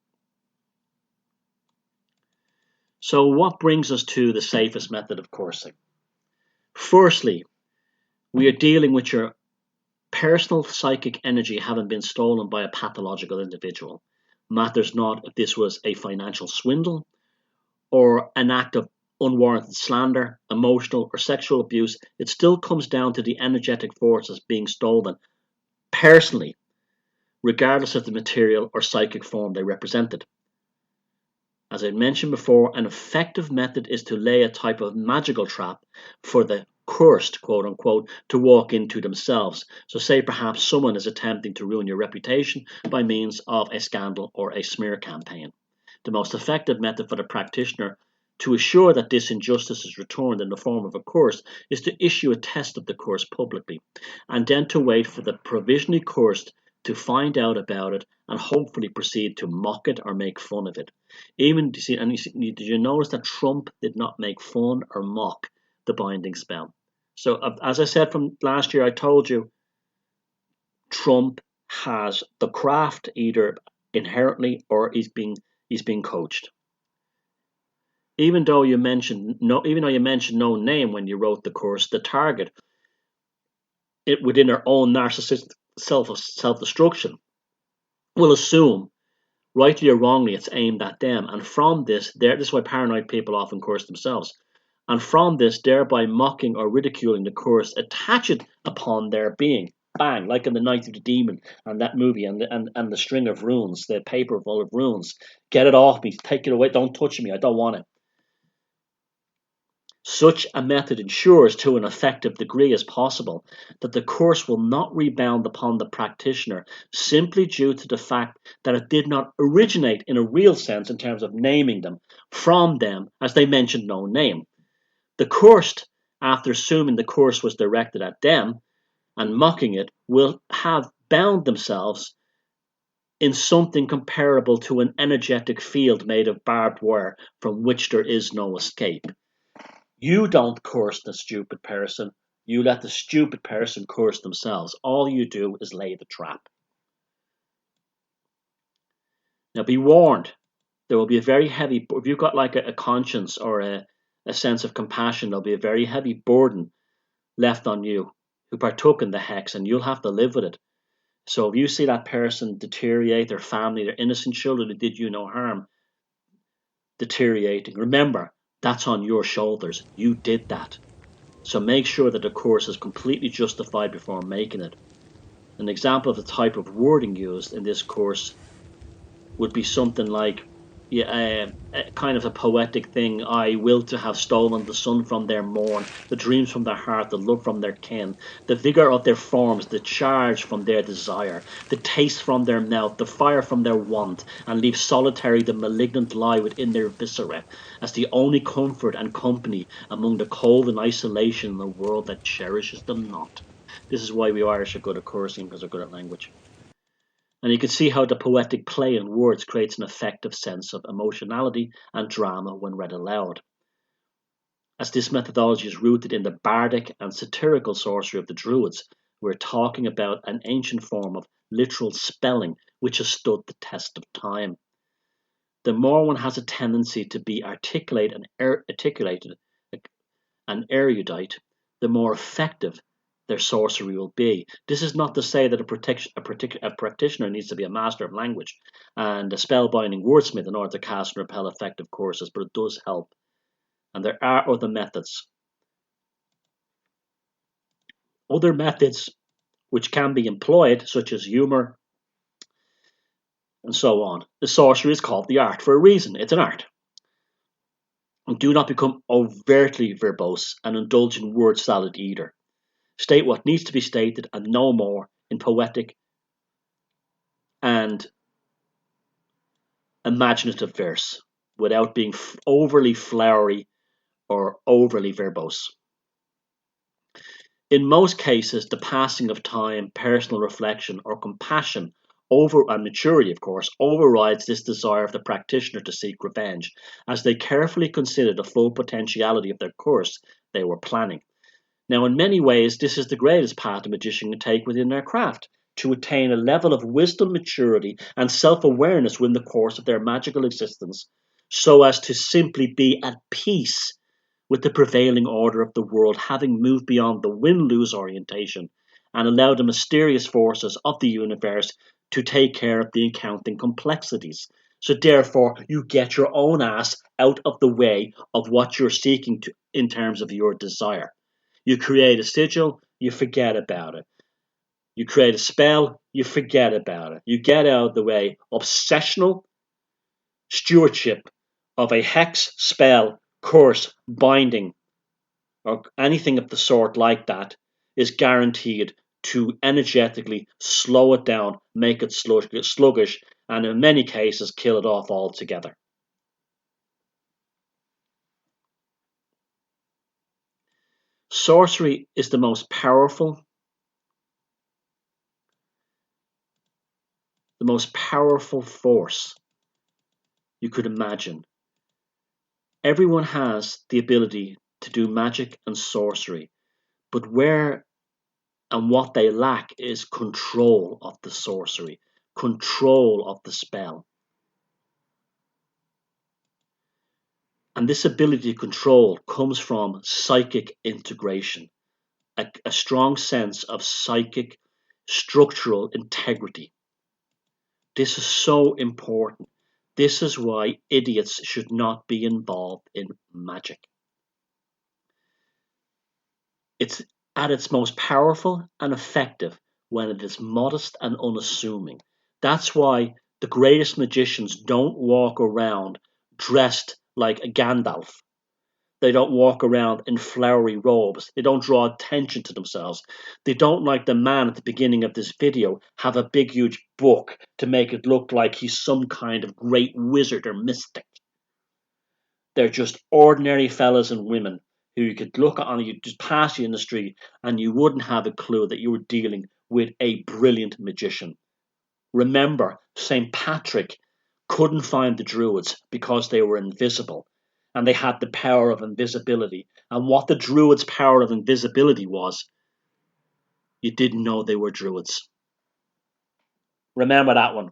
So what brings us to the safest method of cursing? Firstly, we are dealing with your personal psychic energy having been stolen by a pathological individual. Matters not if this was a financial swindle or an act of unwarranted slander, emotional or sexual abuse. It still comes down to the energetic forces being stolen personally, regardless of the material or psychic form they represented. As I mentioned before, an effective method is to lay a type of magical trap for the cursed, quote unquote, to walk into themselves. So say perhaps someone is attempting to ruin your reputation by means of a scandal or a smear campaign. The most effective method for the practitioner to assure that this injustice is returned in the form of a curse is to issue a test of the curse publicly, and then to wait for the provisionally cursed to find out about it and hopefully proceed to mock it or make fun of it. Did you notice that Trump did not make fun or mock the binding spell? So as I said from last year, I told you Trump has the craft either inherently or he's being coached. Even though you mentioned no name when you wrote the curse, the target, it within their own narcissistic self-destruction, will assume, rightly or wrongly, it's aimed at them. And from this is why paranoid people often curse themselves. And from this, thereby mocking or ridiculing the curse, attach it upon their being. Bang, like in the Night of the Demon and that movie and the string of runes, the paper full of runes. Get it off me, take it away, don't touch me, I don't want it. Such a method ensures to an effective degree as possible that the curse will not rebound upon the practitioner simply due to the fact that it did not originate in a real sense in terms of naming them from them, as they mentioned no name. The cursed, after assuming the curse was directed at them and mocking it, will have bound themselves in something comparable to an energetic field made of barbed wire from which there is no escape. You don't curse the stupid person. You let the stupid person curse themselves. All you do is lay the trap. Now be warned, there will be a very heavy, if you've got like a conscience or a sense of compassion, there'll be a very heavy burden left on you who partook in the hex, and you'll have to live with it. So if you see that person deteriorate, their family, their innocent children who did you no harm, deteriorating, remember, that's on your shoulders. You did that. So make sure that the curse is completely justified before making it. An example of the type of wording used in this course would be something like, kind of a poetic thing. I will to have stolen the sun from their morn, the dreams from their heart, the love from their kin, the vigour of their forms, the charge from their desire, the taste from their mouth, the fire from their want, and leave solitary the malignant lie within their viscera, as the only comfort and company among the cold and isolation in a world that cherishes them not. This is why we Irish are good at cursing, because we're good at language. And you can see how the poetic play in words creates an effective sense of emotionality and drama when read aloud. As this methodology is rooted in the bardic and satirical sorcery of the Druids, we're talking about an ancient form of literal spelling which has stood the test of time. The more one has a tendency to be articulated and erudite, the more effective their sorcery will be. This is not to say that a practitioner needs to be a master of language and a spellbinding wordsmith in order to cast and repel effective courses, but it does help. And there are other methods. Other methods which can be employed, such as humour and so on. The sorcery is called the art for a reason. It's an art. And do not become overtly verbose and indulge in word salad either. State what needs to be stated and no more in poetic and imaginative verse without being overly flowery or overly verbose. In most cases, the passing of time, personal reflection, or compassion and maturity, of course, overrides this desire of the practitioner to seek revenge, as they carefully consider the full potentiality of their course they were planning. Now, in many ways, this is the greatest path a magician can take within their craft, to attain a level of wisdom, maturity, and self-awareness within the course of their magical existence, so as to simply be at peace with the prevailing order of the world, having moved beyond the win-lose orientation and allow the mysterious forces of the universe to take care of the accounting complexities. So therefore, you get your own ass out of the way of what you're seeking to in terms of your desire. You create a sigil, you forget about it. You create a spell, you forget about it. You get out of the way. Obsessional stewardship of a hex, spell, curse, binding, or anything of the sort like that is guaranteed to energetically slow it down, make it sluggish, and in many cases kill it off altogether. Sorcery is the most powerful force you could imagine. Everyone has the ability to do magic and sorcery, but where and what they lack is control of the sorcery, control of the spell. And this ability to control comes from psychic integration, a strong sense of psychic structural integrity. This is so important. This is why idiots should not be involved in magic. It's at its most powerful and effective when it is modest and unassuming. That's why the greatest magicians don't walk around dressed like a Gandalf. They don't walk around in flowery robes. They don't draw attention to themselves. They don't, like the man at the beginning of this video, have a big huge book to make it look like he's some kind of great wizard or mystic. They're just ordinary fellas and women who you could look on, you just pass you in the street and you wouldn't have a clue that you were dealing with a brilliant magician. Remember, St. Patrick couldn't find the Druids because they were invisible and they had the power of invisibility. And what the Druids' power of invisibility was, you didn't know they were Druids. Remember that one.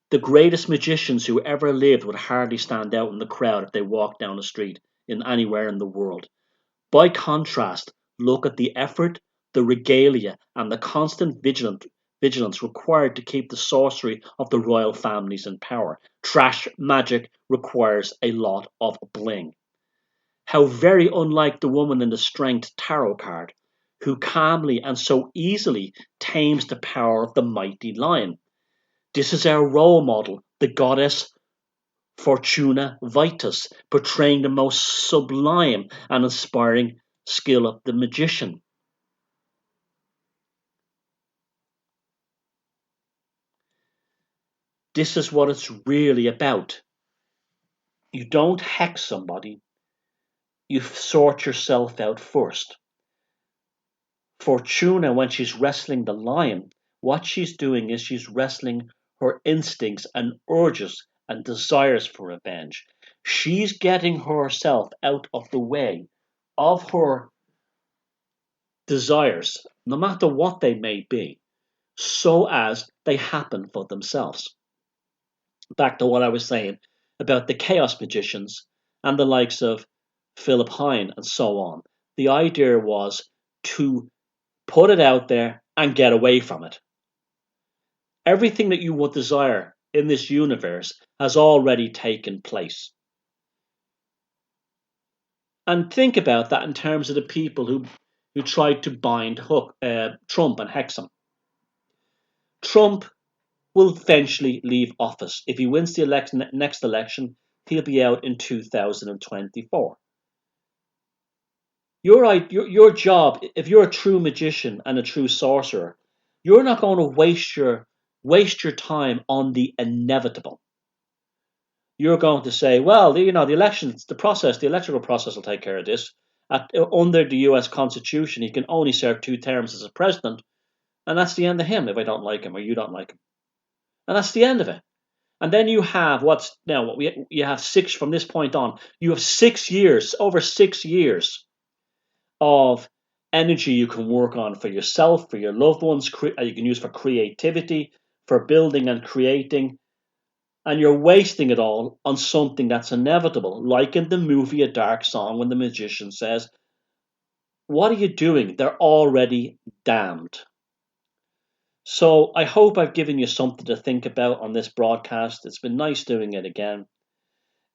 The greatest magicians who ever lived would hardly stand out in the crowd if they walked down the street in anywhere in the world. By contrast, look at the effort, the regalia, and the constant vigilance required to keep the sorcery of the royal families in power. Trash magic requires a lot of bling. How very unlike the woman in the Strength tarot card, who calmly and so easily tames the power of the mighty lion. This is our role model, the goddess Fortuna Vitus, portraying the most sublime and inspiring skill of the magician. This is what it's really about. You don't hex somebody, you sort yourself out first. Fortuna, when she's wrestling the lion, what she's doing is she's wrestling her instincts and urges and desires for revenge. She's getting herself out of the way of her desires, no matter what they may be, so as they happen for themselves. Back to what I was saying about the chaos magicians and the likes of Philip Hine and so on. The idea was to put it out there and get away from it. Everything that you would desire in this universe has already taken place. And think about that in terms of the people who tried to bind Trump and hex him. Trump will eventually leave office. If he wins the next election, he'll be out in 2024. Your job, if you're a true magician and a true sorcerer, you're not going to waste your time on the inevitable. You're going to say, well, the elections, the electoral process will take care of this. Under the US Constitution, he can only serve 2 terms as a president, and that's the end of him if I don't like him or you don't like him. And that's the end of it. And then you have you have 6 from this point on. You have 6 years, over 6 years of energy you can work on for yourself, for your loved ones, you can use for creativity, for building and creating, and you're wasting it all on something that's inevitable, like in the movie A Dark Song when the magician says, what are you doing? They're already damned. So I hope I've given you something to think about on this broadcast. It's been nice doing it again.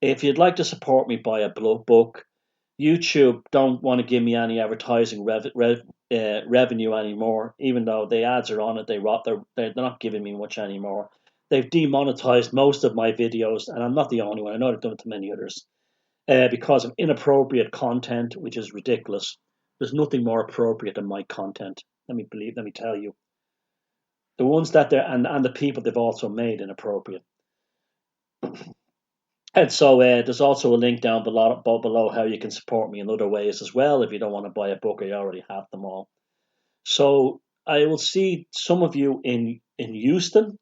If you'd like to support me, buy a book. YouTube don't want to give me any advertising revenue anymore, even though the ads are on it. They're not giving me much anymore. They've demonetized most of my videos, and I'm not the only one. I know they've done it to many others because of inappropriate content, which is ridiculous. There's nothing more appropriate than my content. Let me tell you. The ones that they're and the people they've also made inappropriate. And so there's also a link down below how you can support me in other ways as well if you don't want to buy a book or you already have them all. So I will see some of you in Houston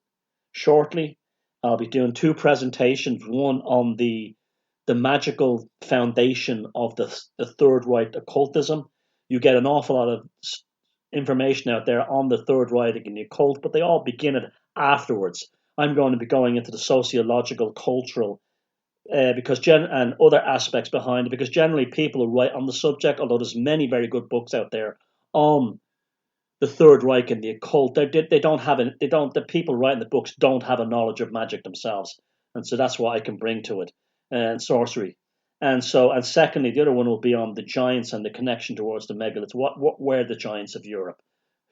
shortly. I'll be doing 2 presentations, one on the magical foundation of the Third Reich occultism. You get an awful lot of information out there on the Third Reich and the occult, but they all begin it afterwards. I'm going to be going into the sociological, cultural, and other aspects behind it, because generally people who write on the subject, although there's many very good books out there on the Third Reich and the occult, the people writing the books don't have a knowledge of magic themselves, and so that's what I can bring to it, and sorcery. And secondly, the other one will be on the giants and the connection towards the megaliths. What were the giants of Europe?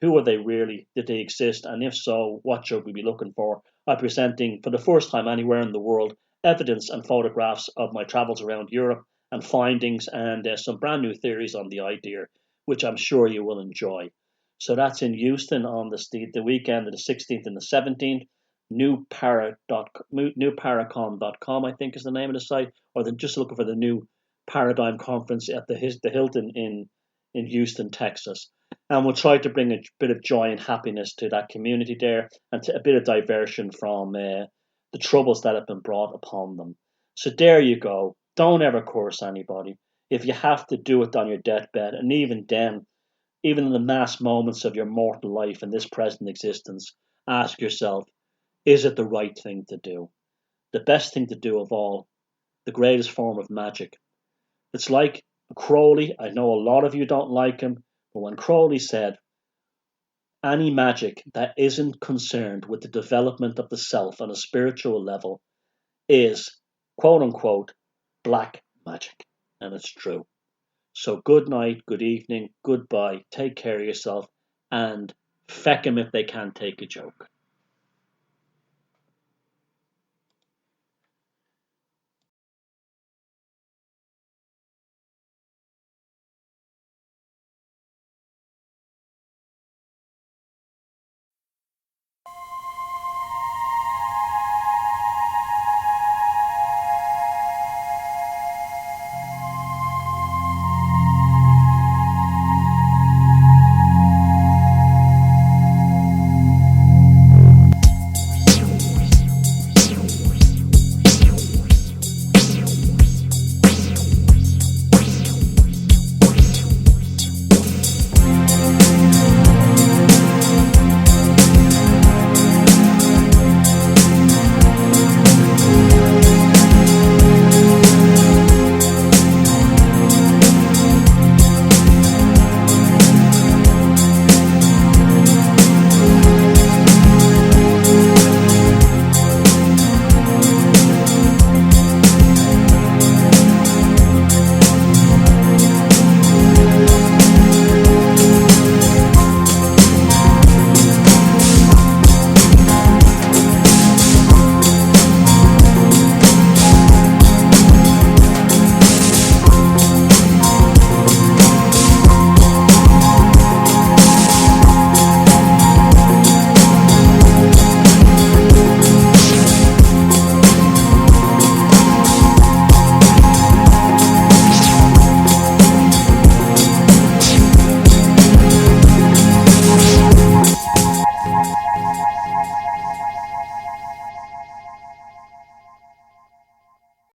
Who are they really? Did they exist? And if so, what should we be looking for? I'm presenting for the first time anywhere in the world evidence and photographs of my travels around Europe and findings and some brand new theories on the idea, which I'm sure you will enjoy. So that's in Houston on the weekend of the 16th and the 17th. Newparacon.com, I think is the name of the site, or they're just looking for the New Paradigm Conference at the Hilton in Houston, Texas. And we'll try to bring a bit of joy and happiness to that community there, and to a bit of diversion from the troubles that have been brought upon them. So there you go. Don't ever curse anybody. If you have to, do it on your deathbed, and even then, even in the mass moments of your mortal life in this present existence, ask yourself, is it the right thing to do? The best thing to do of all, the greatest form of magic. It's like Crowley. I know a lot of you don't like him, but when Crowley said, any magic that isn't concerned with the development of the self on a spiritual level is, quote unquote, black magic. And it's true. So good night, good evening, goodbye, take care of yourself, and feck 'em if they can't take a joke.